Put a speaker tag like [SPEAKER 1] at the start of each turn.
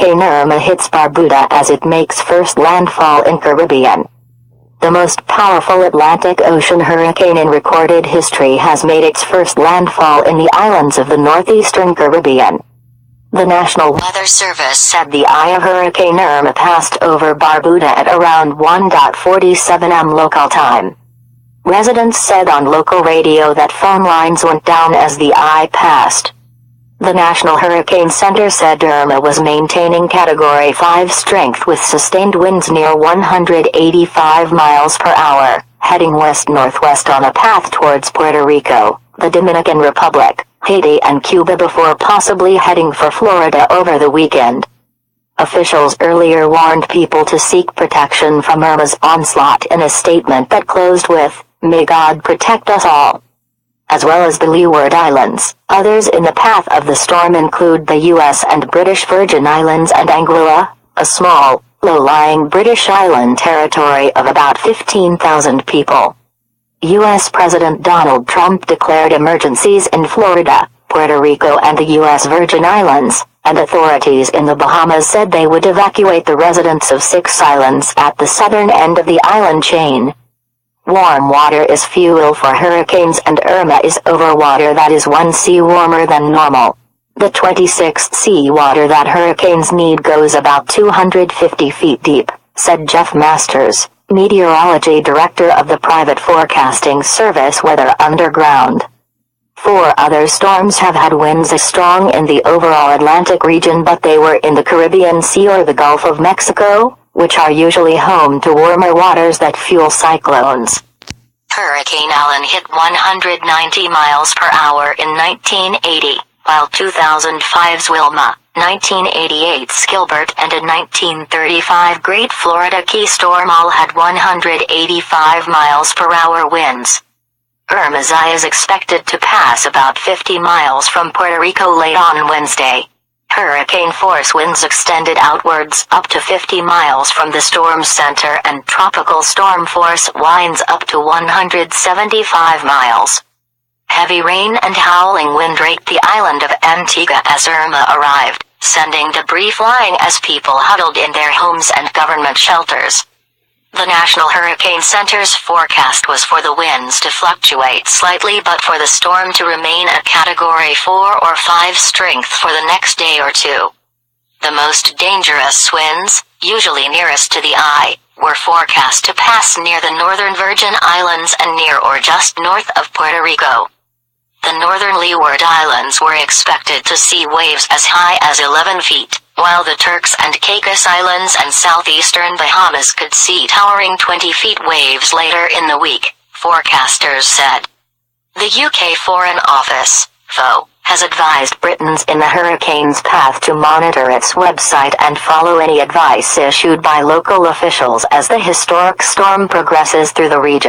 [SPEAKER 1] Hurricane Irma hits Barbuda as it makes first landfall in Caribbean. The most powerful Atlantic Ocean hurricane in recorded history has made its first landfall in the islands of the northeastern Caribbean. The National Weather Service said the eye of Hurricane Irma passed over Barbuda at around 1:47 am local time. Residents said on local radio that phone lines went down as the eye passed. The National Hurricane Center said Irma was maintaining Category 5 strength with sustained winds near 185 miles per hour, heading west-northwest on a path towards Puerto Rico, the Dominican Republic, Haiti and Cuba before possibly heading for Florida over the weekend. Officials earlier warned people to seek protection from Irma's onslaught in a statement that closed with, "May God protect us all." As well as the Leeward Islands, others in the path of the storm include the U.S. and British Virgin Islands and Anguilla, a small, low-lying British island territory of about 15,000 people. U.S. President Donald Trump declared emergencies in Florida, Puerto Rico and the U.S. Virgin Islands, and authorities in the Bahamas said they would evacuate the residents of 6 islands at the southern end of the island chain. Warm water is fuel for hurricanes and Irma is over water that is 1 sea warmer than normal. The 26th sea water that hurricanes need goes about 250 feet deep, said Jeff Masters, meteorology director of the private forecasting service Weather Underground. 4 other storms have had winds as strong in the overall Atlantic region, but they were in the Caribbean Sea or the Gulf of Mexico, which are usually home to warmer waters that fuel cyclones. Hurricane Allen hit 190 miles per hour in 1980, while 2005's Wilma, 1988's Gilbert and a 1935 Great Florida Key storm all had 185 miles per hour winds. Irma's eye is expected to pass about 50 miles from Puerto Rico late on Wednesday. Hurricane force winds extended outwards up to 50 miles from the storm center and tropical storm force winds up to 175 miles. Heavy rain and howling wind raked the island of Antigua as Irma arrived, sending debris flying as people huddled in their homes and government shelters. The National Hurricane Center's forecast was for the winds to fluctuate slightly but for the storm to remain at Category 4 or 5 strength for the next day or two. The most dangerous winds, usually nearest to the eye, were forecast to pass near the northern Virgin Islands and near or just north of Puerto Rico. The northern Leeward Islands were expected to see waves as high as 11 feet. While the Turks and Caicos Islands and southeastern Bahamas could see towering 20 feet waves later in the week, forecasters said. The UK Foreign Office, FO, has advised Britons in the hurricane's path to monitor its website and follow any advice issued by local officials as the historic storm progresses through the region.